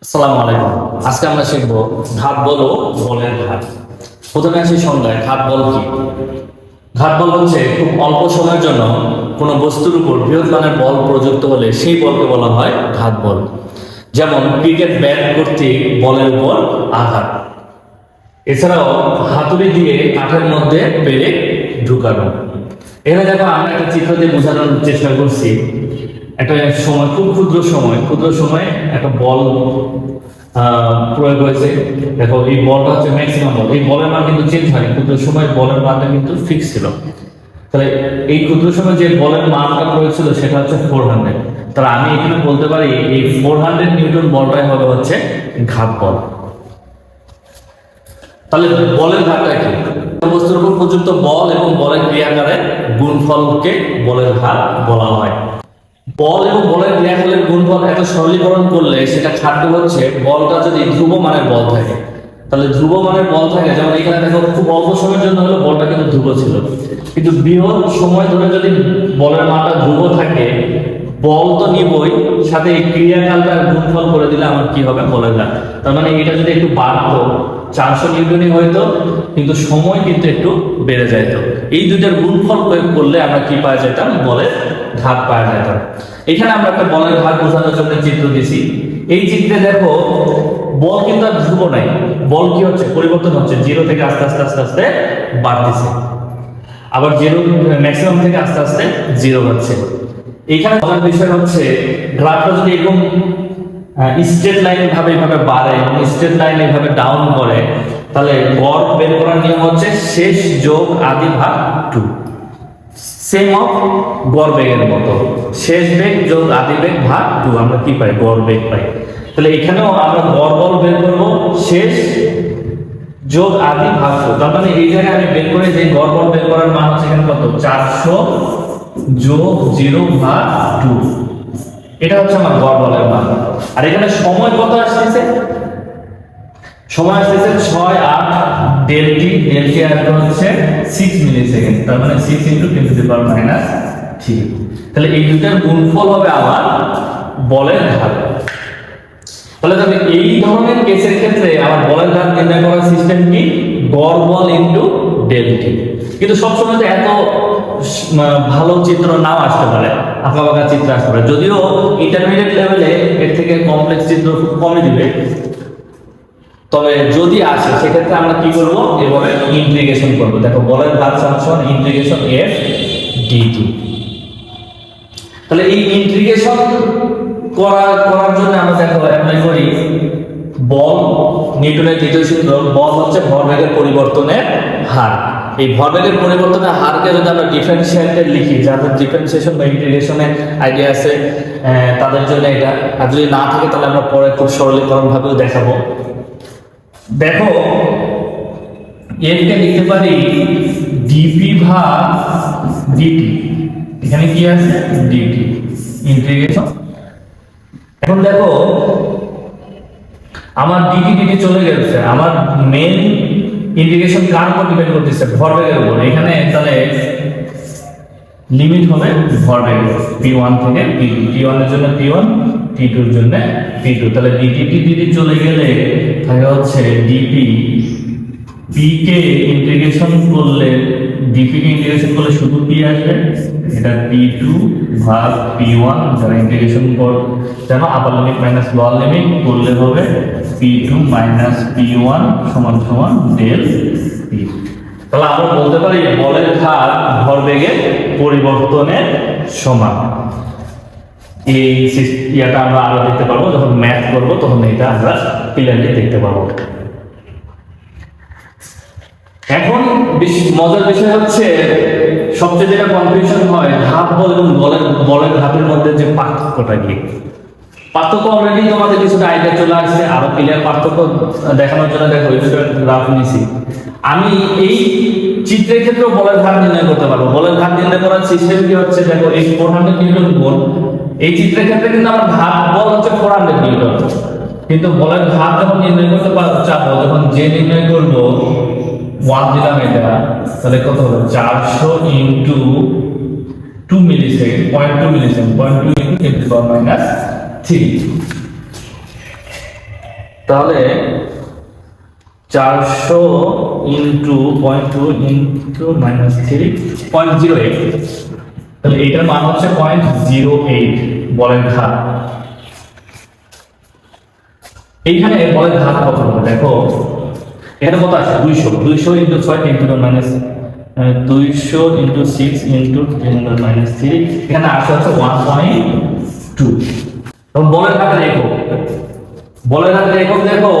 আসসালামু আলাইকুম। আজকে আমরা শিখবো ঘাত বল ও বলের ঘাত। প্রথমে আসি সংজ্ঞায়। ঘাত বল কি? ঘাত বল হচ্ছে খুব অল্প সময়ের জন্য কোনো বস্তুর উপর বৃহৎ মানের বল প্রযুক্ত হলে সেই বলকে বলা হয় ঘাত বল। যেমন ক্রিকেট ব্যাট কর্তৃক বলের উপর আঘাত। এছাড়াও হাতুড়ি দিয়ে কাঠের মধ্যে পেরেক ঢুকানো। এখানে দেখো আমরা একটা চিত্র দিয়ে বোঝানোর চেষ্টা করছি। একটা সময়, খুব ক্ষুদ্র সময় একটা বল প্রয়োগ হয়েছে। দেখো এই বলটা হচ্ছে ম্যাক্সিমাম বল। এই বলের মান কিন্তু চেঞ্জ হয়নি, ক্ষুদ্র সময় বলের মানটা কিন্তু ফিক্স ছিল। তাহলে এই ক্ষুদ্র সময় যে বলের মানটা প্রয়োগ ছিল সেটা হচ্ছে 400। তাহলে আমি এখানে বলতে পারি এই 400 নিউটন বলটাই হবে হচ্ছে ঘাত বল। তাহলে বলের ঘাতটা কি? বস্তুর উপর প্রযুক্ত বল এবং বলের ক্রিয়াকারের গুণফলকে বলের ঘাত বলা হয়। বল এবং বলের ক্রিয়াফলের গুণফল এত সরলীকরণ করলে সেটা খাদ্য হচ্ছে বলটা যদি ধ্রুব মানের বল থাকে। তাহলে ধ্রুব মানের বল থাকে, যেমন এখানে দেখো খুব অল্প সময়ের জন্য হলো বলটা কিন্তু ধ্রুব ছিল, কিন্তু বৃহৎ সময় ধরে যদি বলের মানটা ধ্রুব থাকে, বল তো নিবই, সাথে এই ক্রিয়াকালটার গুণফল করে দিলে আমার কি হবে? বলের ঘাত। তার মানে এটা যদি একটু বাড়তো, 400 নিউটনই হয়তো, কিন্তু সময় কিন্তু একটু বেড়ে যাইতো। এই দুইটার গুণফল প্রয়োগ করলে আমরা কি পাওয়া যেতাম? বলের ঘাত পাওয়া যেতাম। এখানে আমরা একটা বলের ঘাত বোঝানোর জন্য চিত্র দিছি। এই চিত্রে দেখো বল কিন্তু আর ধ্রুব নাই, বল কি হচ্ছে? পরিবর্তন হচ্ছে, জিরো থেকে আস্তে আস্তে আস্তে আস্তে বাড়তেছে, আবার জিরো ম্যাক্সিমাম থেকে আস্তে আস্তে জিরো হচ্ছে। এখানে মজার বিষয় হচ্ছে গ্রাফটা যদি এরকম স্ট্রেট লাইন ভাবে এভাবে বাড়ে এবং স্ট্রেট লাইন এভাবে ডাউন করে, তাহলে গড় বের করার নিয়ম হচ্ছে শেষ যোগ আদি ভাগ 2। সেম অফ গড় বেগের মতো, শেষ বেগ যোগ আদি বেগ ভাগ 2 আমরা কি পাই? গড় বেগ পাই। তাহলে এখানেও আমরা গড় বল বের করব শেষ যোগ আদি ভাগ 2। তার মানে এই জায়গায় আমি বের করে যে গড় বল বের করার মান হচ্ছে এখানে কত? 400 যোগ 0 ভাগ 2। এটা হচ্ছে আমার গড় বলের মান। আর এখানে সময় কত আসছে? সময় আসছে 6 8 ডেলটি আর হচ্ছে 6 মিলি সেকেন্ড। তার মানে 6 × 10⁻³ তাহলে এই দুটার গুণফল হবে আমার বলের ঘাত। তাহলে তবে এই ধরনের কেসের ক্ষেত্রে আমার বলের ঘাত নির্ণয় করার সিস্টেম কি? গড় বল ইনটু ডেলটি। কিন্তু সবসময় তো এত ভালো চিত্র নাও আসতে পারে, আঁকাবাঁকা চিত্র আসতে পারে, যদিও ইন্টারমিডিয়েট লেভেলে এর থেকে কমপ্লেক্স চিত্র খুব কমই দিবে। তবে যদি আসে সেক্ষেত্রে আমরা কি করব? এভাবে ইন্টিগ্রেশন করব। দেখো বলের ঘাত সমান ইন্টিগ্রেশন f dt। তাহলে এই ইন্টিগ্রেশন করার জন্য আমরা দেখো অ্যাপ্লাই করি বল, নিউটনের দ্বিতীয় সূত্র, বল হচ্ছে ভরবেগের পরিবর্তনের হার। এই ভরবেগের পরিবর্তনের হারকে যদি আমরা ডিফারেন্সিয়েটে লিখি, যাদের ডিফারেন্সিয়েশন বা ইন্টিগ্রেশনের আইডিয়া আছে তাদের জন্য এটা, আর যদি না থাকে তাহলে আমরা পরে খুব সরলীকরণ ভাবেও দেখাবো। দেখো এরকে লিখতে পারি dp ভাগ dt। এখানে কি আছে? dt integration. এখন দেখো আমার dt চলে গেছে, আমার মেইন ইন্টিগ্রেশন কার উপর ডিপেন্ড করতেছে? ভরবেগের উপর। এখানে তাহলে লিমিট হবে ভরবেগ p1 থেকে p2, p1 এর জন্য p1, p2 এর জন্য p2। তাহলে dt চলে গেলে থাকে হচ্ছে dp, p কে ইন্টিগ্রেশন করলে, dp কে ইন্টিগ্রেশন করলে শুধু p আসবে, এটা p2 ভাগ p1, যারা ইন্টিগ্রেশন জানো আপার লিমিট মাইনাস লোয়ার লিমিট করলে হবে p2 মাইনাস p1 সমান সমান ডেল p। তাহলে আমরা বলতে পারি বলের ঘাত ভরবেগের পরিবর্তনের সমান। এই ইয়াটা আমরা আরো দেখতে পারবো, যখন ম্যাথ করবো তখন এটা আমরা ক্লিয়ারলি দেখতে পারবো। এখন মজার বিষয় হচ্ছে সবচেয়ে যেটা কনফিউশন হয় ঘাত বল এবং বলের ঘাতের মধ্যে যে পার্থক্যটা কি। পার্থক্য অলরেডি তোমাদের কিছুটা আইডিয়া চলে আসছে, আরো ক্লিয়ার পার্থক্য দেখানোর জন্য দেখো গ্রাফ নিছি। আমি এই চিত্রের ক্ষেত্রেও বলের ঘাত নির্ণয় করতে পারবো। বলের ঘাত নির্ণয় করার সিস্টেম কি হচ্ছে? দেখো এই 400 নিউটন বল, এই চিত্রের ক্ষেত্রে কিন্তু আমার ঘাত বল হচ্ছে 400 নিউটন, কিন্তু বলের ঘাত যখন নির্ণয় করতে চাবো, যখন যে নির্ণয় করবো 1 দিলাম এটা, তাহলে কত হবে? 400 × 2 মিলিসেকেন্ড, 0.2 মিলিসেকেন্ড, 0.2 × 10⁻³ তাহলে 400 ইন্টু 0.2 ইন্টু -3 0.08, তাহলে এটার মান হচ্ছে 0.08 বলের ঘাত। এইখানে বলের ঘাত কত হবে দেখো, এখানে কত আছে 200 into 6 10 to the minus 200 into 6 into 10 to the minus 3, এখানে আসে হচ্ছে 1.2। এবং বলের ঘাতের একক, বলের ঘাতের একক দেখো,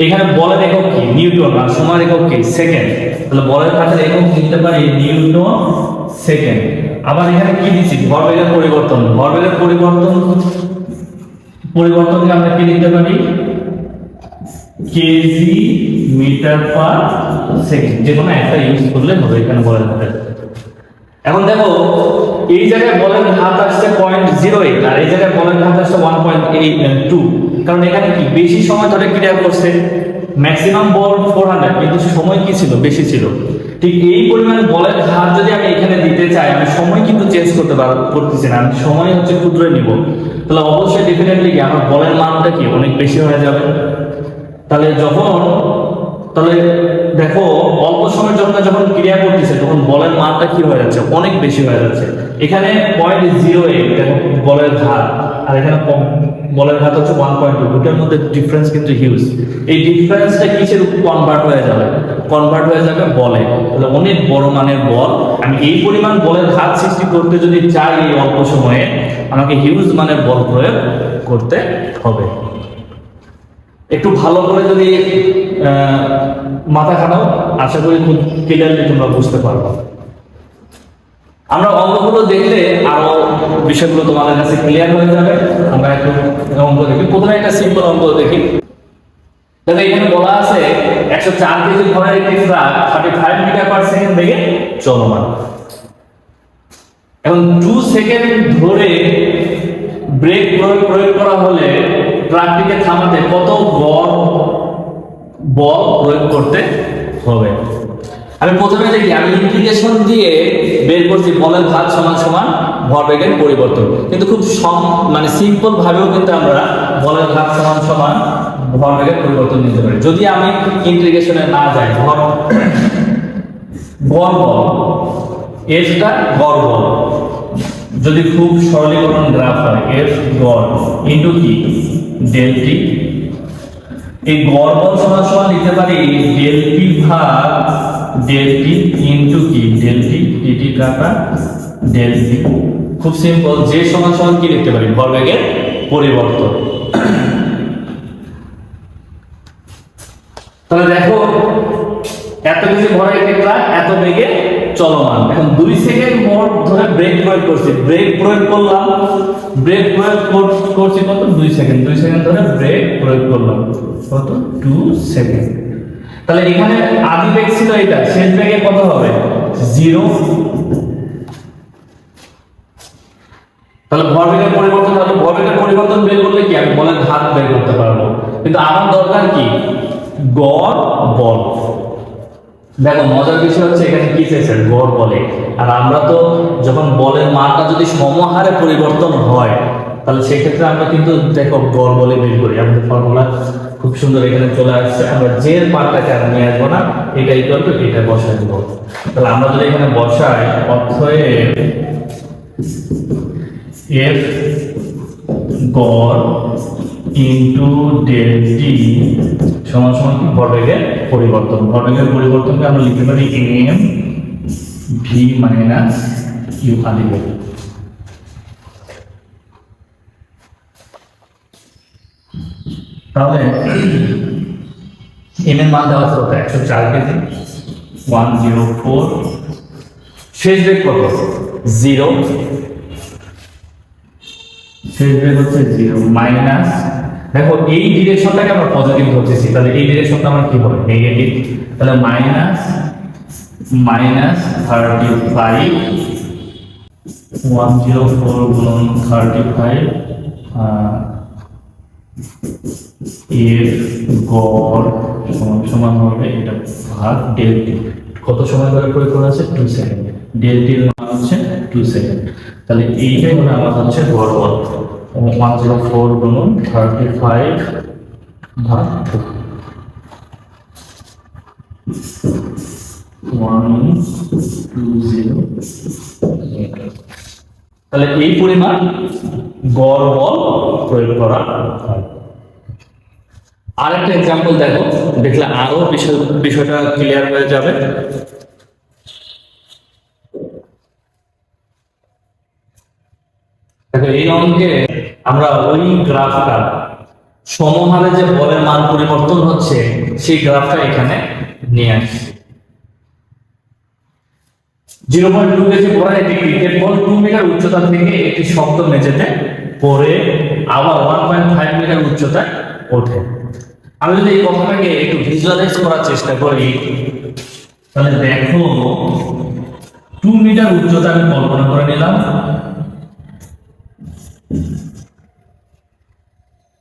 এখানে বলের একক কি নিউটন, আর সময়ের একক কি সেকেন্ড। তাহলে বলের ঘাতের একক লিখতে পারি নিউটন সেকেন্ড। আবার এখানে কি দিচ্ছি ভরবেগের পরিবর্তন, ভরবেগের পরিবর্তনকে আমরা কি লিখতে পারি কেজি মিটার পার সেকেন্ড, যে কোনো একটা ইউজ করলে হবে এখানে বলের ঘাতের। এখন দেখো এই জায়গায় বলের ঘাত আসছে 0.08 আর এই জায়গায় বলের ঘাত আসছে 1.82, কারণ এখানে কি বেশি সময় ধরে ক্রিয়া করছে, ম্যাক্সিমাম বল 400 কিন্তু সময় কি ছিল বেশি ছিল। ঠিক এই পরিমাণে বলের ঘাত যদি আমি এখানে দিতে চাই, আমি সময় কিন্তু চেঞ্জ করতেছি না, আমি সময় হচ্ছে ক্ষুদ্র নিব, তাহলে অবশ্যই ডেফিনেটলি কি আমার বলের মানটা কি অনেক বেশি হয়ে যাবে। তাহলে তাহলে দেখো অল্প সময়ের জন্য যখন ক্রিয়া করতেছে তখন বলের মানটা কি হয়ে যাচ্ছে অনেক বেশি হয়ে যাচ্ছে। এখানে 0.08 দেখো বলের ঘাত, আর এখানে বলের ঘাত হচ্ছে 1.2, দুটোর মধ্যে ডিফারেন্স কিন্তু হিউজ। এই ডিফারেন্সটা কিসের উপর কনভার্ট হয়ে যাবে বলে, তাহলে অনেক বড় মানের বল। আমি এই পরিমাণ বলের ঘাত সৃষ্টি করতে যদি চাই এই অল্প সময়ে, আমাকে হিউজ মানের বল প্রয়োগ করতে হবে। একটু ভালো করে যদি মাথা খাটাও, আশা করি খুব ক্লিয়ারলি তোমরা বুঝতে পারবে। আমরা অঙ্কগুলো দেখলে আরো বিষয়গুলো তোমাদের কাছে ক্লিয়ার হয়ে যাবে। আমরা একটু অঙ্ক দেখি, প্রথমে একটা সিম্পল অঙ্ক দেখি। তাহলে এখানে বলা আছে 104 কেজি ভরের একটি ট্রাক 35 মিটার পার সেকেন্ড বেগে চলমান। এখন 2 সেকেন্ড ধরে ব্রেক প্রয়োগ করা হলে ট্রাকটিকে থামাতে কত বল প্রয়োগ করতে হবে। আমি প্রথমে দেখি, আমি ইন্টিগ্রেশন দিয়ে বের করছি বলের ঘাত সমান সমান ভরবেগের পরিবর্তন, কিন্তু খুব মানে সিম্পল ভাবেও কিন্তু আমরা বলের ঘাত সমান সমান ভরবেগের পরিবর্তন নিতে পারি। যদি আমি ইন্টিগ্রেশনে না যাই, গড় বল এফটা গড় বল, যদি খুব সরলীকরণ গ্রাফ হয় এফ গড় ইন্টু কি ডেল টি, এই গড় বল সমান সমান লিখতে পারি ডেল পি ভাগ ডেল টি ইন্টু কি ডেল টি টি কাটা ডেল টি। খুব সিম্পল, যে সমান সমান কি লিখতে পারি ভরবেগের পরিবর্তন। তাহলে দেখো এত কেজি ভরের একটি ট্রাক এত বেগে চলমান। এখন 2 সেকেন্ড মোট ধরে ব্রেক প্রয়োগ করছি, ব্রেক প্রয়োগ করলাম, ব্রেক প্রয়োগ করছি কত 2 সেকেন্ড ধরে ব্রেক প্রয়োগ করলাম কত 2 সেকেন্ড। তাহলে এখানে আদি বেগ ছিল এটা, শেষ বেগে কত হবে 0। তাহলে ভরবেগের পরিবর্তন হলো, ভরবেগের পরিবর্তন বের করলে কি আমি বলের ঘাত বের করতে পারবো, কিন্তু আমার দরকার কি গড় বল। দেখো মজার বিষয় হচ্ছে এখানে কি চাইছে গড় বলে, আর আমরা তো যখন বলের মানটা যদি সমহারে পরিবর্তন হয় তাহলে সেই ক্ষেত্রে আমরা কিন্তু দেখো গড় বলে বের করি। আমাদের ফর্মুলা খুব সুন্দর এখানে চলে আসছে, আমরা যে পার্টটাকে আর নিয়ে আসবো না, এটাই করবো, এটা বসাই দেবো। তাহলে আমরা যদি এখানে বসাই অতএব এফ গড় ইন্টু ডেল টি সমান সমান কি ভরবেগের পরিবর্তন। ভরবেগের পরিবর্তনকে আমরা লিখতে পারি এম ভি মাইনাস ইউ আদি বেগ। তাহলে এম এর মান দেওয়া আছে 104 কেজি 104, শেষ বেগ কত 0, শেষ বেগ হচ্ছে 0 মাইনাস, দেখো এই ডিরেকশনটাকে আমরা পজিটিভ ধরতেছি, তাহলে এই ডিরেকশনটা আমরা কি হবে নেগেটিভ। তাহলে মাইনাস 35 104 গুণন 35 এর গড় সমান হবে এটা ভাগ ডেল টি। কত সময় ধরে প্রয়োগ করা আছে 2 সেকেন্ড, ডেল টির মান হচ্ছে 2 সেকেন্ড। তাহলে এইটাই হলো আমার হচ্ছে গড় বল। 104 গুণন 35 ভাগ 120 তাহলে এই পরিমাণ গড় বল প্রয়োগ করা হয়। আরেকটা এক্সাম্পল দেখো, দেখলে আরো বিষয়টা ক্লিয়ার হয়ে যাবে। দেখো এই অঙ্কে আমরা ওই গ্রাফটা সমহারে যে বলের মান পরিবর্তন হচ্ছে সেই গ্রাফটা এখানে নিয়ে আসছি। 0.2 কেজি পড়া একটি ক্রিকেট বল 2 মিটার উচ্চতা থেকে একটি শক্ত মেঝেতে পড়ে আবার 1.5 মিটার উচ্চতায় ওঠে। আমি যদি এই কথাটাকে একটু ভিজুয়ালাইজ করার চেষ্টা করি, তাহলে দেখো 2 মিটার উচ্চতা আমি কল্পনা করে নিলাম।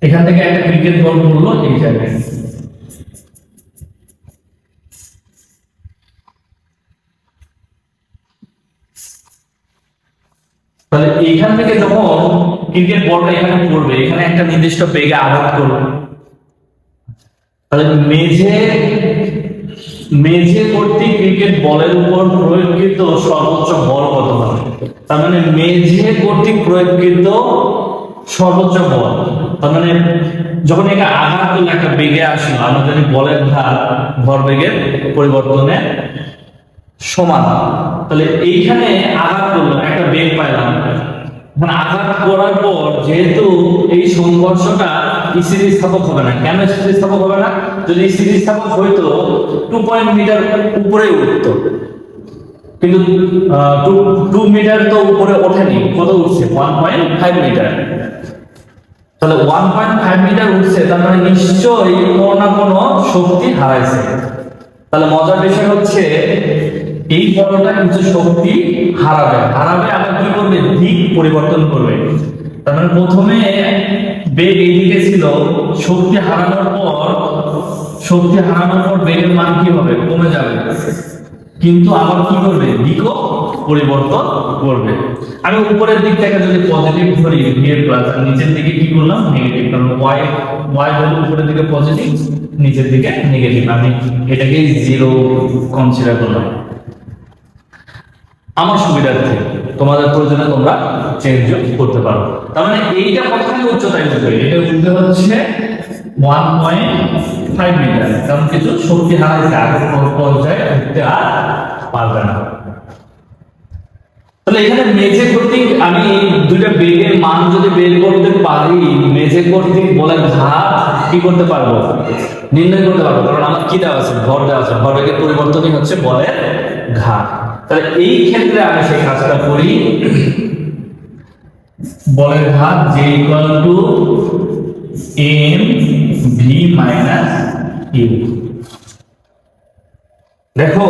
এখান থেকে একটা ক্রিকেট বল পড়লো এই জায়গায়। তাহলে এইখান থেকে যখন ক্রিকেট বলটা এখানে পড়বে, এখানে একটা নির্দিষ্ট বেগে আঘাত করবে, তাহলে মেঝে কর্তৃক ক্রিকেট বলের উপর প্রয়োগকৃত সর্বোচ্চ বল কত হবে? তার মানে মেঝে কর্তৃক প্রয়োগকৃত সর্বোচ্চ বল, তার মানে যখন এটা আঘাত করলে একটা বেগে আসলো, আমরা জানি বলের ভর বেগের পরিবর্তনে সমান। তাহলে এইখানে আঘাত করলো, একটা বেগ পাইলাম। মানে আঘাত করার পর যেহেতু এই সংঘর্ষটা স্থিতিস্থাপক হবে না, কেন স্থিতিস্থাপক হবে না? যদি স্থিতিস্থাপক হইতো 2 মিটার উপরে উঠতো, কিন্তু 2 মিটার তো উপরে ওঠেনি, কত উঠছে? 1.5 মিটার। তাহলে 1.5 মিটার উঠছে, তার মানে নিশ্চয়ই কোনো না কোনো শক্তি হারাইছে। তাহলে মজার বিষয় হচ্ছে এই বলটা কিছু শক্তি হারাবে, আবার কি করবে? দিক পরিবর্তন করবে। তার মানে প্রথমে বেগ এইদিকে ছিল, শক্তি হারানোর পর বেগের মান কি হবে? কমে যাবে, কিন্তু আবার কি করবে? দিকও পরিবর্তন করবে। আমি উপরের দিক থেকে যদি পজিটিভ ধরি v এর প্লাস, আর নিচের দিকে কি করলাম? নেগেটিভ। কারণ y হলো উপরের দিকে পজিটিভ, নিচের দিকে নেগেটিভ। আমি এটাকে 0 কনসিডার করলাম আমার সুবিধার্থে। তোমাদের প্রয়োজনে তোমরা চেঞ্জ করতে পারো। তার মানে এইটা কতখানি উচ্চতায় উঠবে? এটা উঠবে হচ্ছে 1.5 মিটার, কারণ কিছু শক্তি হারাইছে, আগের পর্যায়ে উঠতে আর পারবে না। তাহলে এখানে মেঝে কর্তৃক আমি দুইটা বেগের মান যদি বের করতে পারি, মেঝে কর্তৃক বলের ঘাত কি করতে পারবো? নির্ণয় করতে পারবো, কারণ আমার কি দেওয়া আছে? ভর দেওয়া আছে। ভরের পরিবর্তনই হচ্ছে বলের ঘাত। তাহলে এই ক্ষেত্রে আমি সেই কাজটা করি, বলের ঘাত J = mv - u। দেখো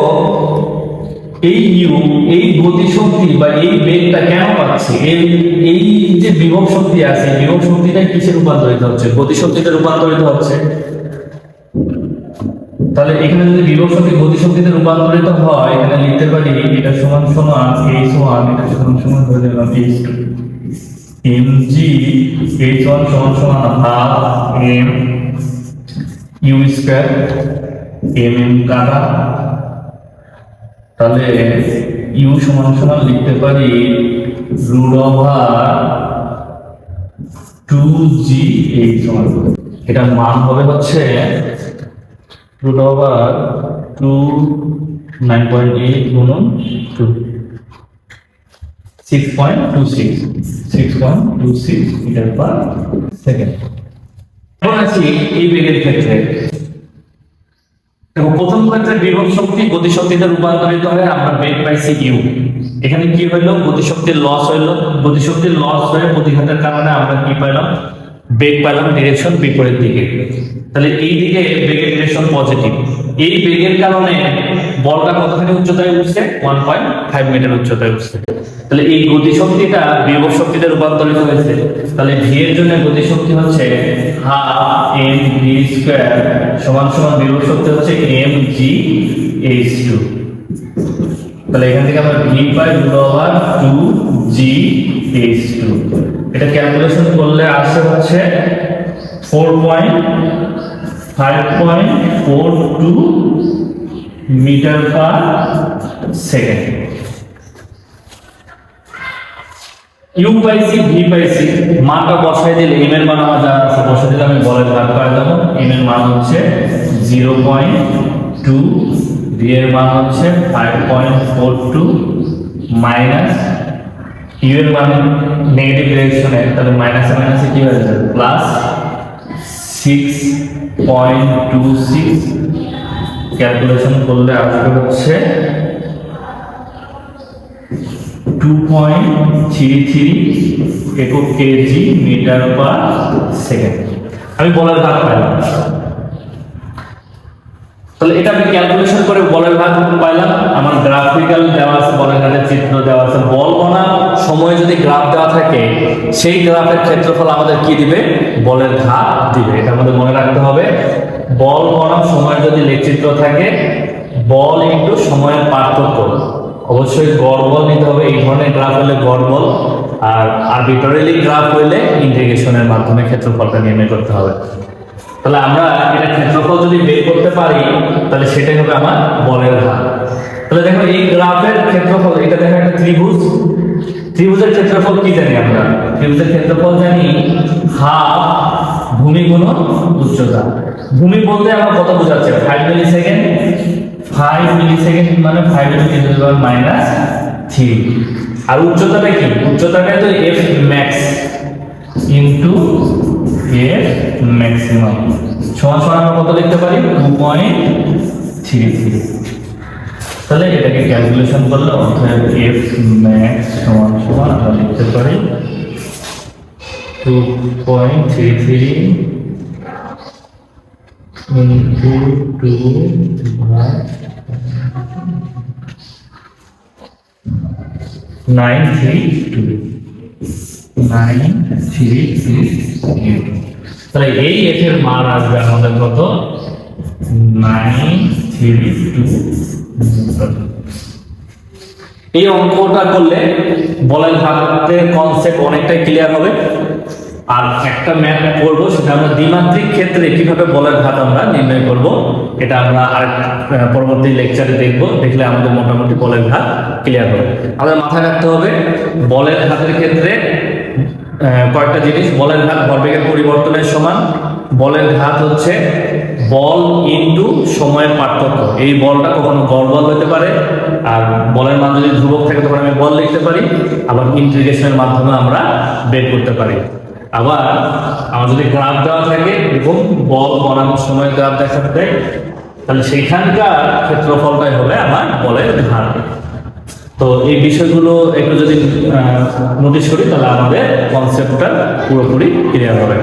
এই ইউ, এই গতিশক্তি বা এই বেগটা কেন পাচ্ছি? এই যে বিভব শক্তি আছে, বিভব শক্তিটা কিসে রূপান্তরিত হচ্ছে? গতিশক্তিতে রূপান্তরিত হচ্ছে। তাহলে এখানে যদি বিভব শক্তি গতিশক্তিতে রূপান্তরিত হয়, এখানে লিখতে পারি এটা সমান সমান h1, এটা সমান ধরে দিলাম h2, mg h1 সমান সমান half m u square mm কাটা। তাহলে u সমান সমান লিখতে পারি √2g h1। এটার মান হবে হচ্ছে √2 9.8 গুণন 2 6.26 মিটার পার সেকেন্ড। এখন আছি এই বেগের ক্ষেত্রে। দেখো প্রথম ক্ষেত্রে বিভব শক্তি গতিশক্তিতে রূপান্তরিত হয়ে আমরা বেগ পাইছি u। এখানে কি হইলো? গতিশক্তির লস হইলো। গতিশক্তির লস হয়ে প্রতিঘাতের কারণে আমরা কি পাইলাম? বেগ পাইলাম ডিরেকশন বিপরীত দিকে। তাহলে এই দিকে বেগের ডিরেকশন পজিটিভ। এই বেগের কারণে বলটা কতখানি উচ্চতায় উঠছে? 1.5 মিটার উচ্চতায় উঠছে। তাহলে এই গতিশক্তিটা বিভব শক্তিতে রূপান্তরিত হয়েছে। তাহলে v এর জন্য গতিশক্তি হচ্ছে half mv স্কয়ার সমান সমান বিভব শক্তি হচ্ছে mg h2। তাহলে এখান থেকে আমরা v পাই √2g h2। এটা ক্যালকুলেশন করলে আসে হচ্ছে 5.42 মিটার পার সেকেন্ড। ইউ পাইছি, ভি পাইছি, মানটা বসাই দিলে এম এর মান আমার জানা আছে, বসাই দিলে আমি বলের ভাগ পাই দেবো। এম এর মান হচ্ছে 0.2, ভি এর মান হচ্ছে 5.42 মাইনাস ইউ এর মান নেগেটিভ ডিরেকশনে, তাহলে মাইনাসে মাইনাসে কি হয়ে যাবে প্লাস 6.26, ক্যালকুলেশন করলে আসবে হচ্ছে 2.33 একক কেজি মিটার পার সেকেন্ড। আমি বলের ভাগ পাইলাম, তাহলে এটা আমি ক্যালকুলেশন করে বলের ভাগ পাইলাম। আমার গ্রাফিক্যাল দেওয়া আছে, বলের ভাগের চিত্র দেওয়া আছে। বল বনাম সময় যদি গ্রাফ দেওয়া থাকে, সেই গ্রাফের ক্ষেত্রফল আমাদের কি দিবে? বলের ভাগ দিবে। এটা আমাদের মনে রাখতে হবে। বল বনাম সময় যদি লেখচিত্র থাকে, বল ইনটু সময়ের পার্থক্য, অবশ্যই গড় বল নিতে হবে। এই ধরনের গ্রাফ হলে গড় বল, আর আরবিট্রারিলি গ্রাফ হইলে ইন্টিগ্রেশনের মাধ্যমে ক্ষেত্রফলটা নির্ণয় করতে হবে। তাহলে আমরা এটা ক্ষেত্রফল যদি বের করতে পারি, তাহলে সেটাই হবে আমার বলের ভাগ। তাহলে দেখো এই গ্রাফের ক্ষেত্রফল, এটা দেখো একটা ত্রিভুজ, ত্রিভুজের ক্ষেত্রফল কি জানি আমরা? ত্রিভুজের ক্ষেত্রফল জানি হাফ ভূমি গুণন উচ্চতা। ভূমি বলতে আমরা কত বোঝাচ্ছে? 5 মিলি সেকেন্ড। 5 মিলি সেকেন্ড মানে 5 × 10⁻³ আর উচ্চতাটা কি? উচ্চতাটা তো F max into F maximum সমান সমান আমরা কত লিখতে পারি? 2.33। তাহলে এটাকে ক্যালকুলেশন করলে অর্থাৎ এফ ম্যাক্স সমান সমান আমরা লিখতে পারি 2.33 into 2.932 তাহলে এই এফ এর মান আসবে আমাদের কত? 932। এই অঙ্কটা করলে বলের ভাগের কনসেপ্ট অনেকটাই ক্লিয়ার হবে। আর একটা ম্যাথ করব, সেটা আমরা দ্বিমাত্রিক ক্ষেত্রে কিভাবে বলের ভাগ আমরা নির্ণয় করব, এটা আমরা পরবর্তী লেকচারে দেখব। দেখলে আমাদের মোটামুটি বলের ভাগ ক্লিয়ার হবে। আমাদের মাথায় রাখতে হবে বলের ভাগের ক্ষেত্রে কয়েকটা জিনিস। বলের ভাগ ভরবেগের পরিবর্তনের সমান। বলের ঘাত হচ্ছে বল ইনটু সময়ের পার্থক্য। এই বলটা কখনো গড় বল হতে পারে, আর বলের মান যদি ধ্রুবক থাকে তখন আমি বল লিখতে পারি, আবার ইন্টিগ্রেশনের মাধ্যমে আমরা বের করতে পারি। আবার আমার যদি গ্রাফ দেওয়া থাকে এবং বল বনাম সময় গ্রাফ দেখাতে দেয়, তাহলে সেইখানকার ক্ষেত্রফলটাই হবে আমার বলের ঘাত। তো এই বিষয়গুলো একটু যদি নোটিশ করি, তাহলে আমাদের কনসেপ্টটা পুরোপুরি ক্লিয়ার হবে।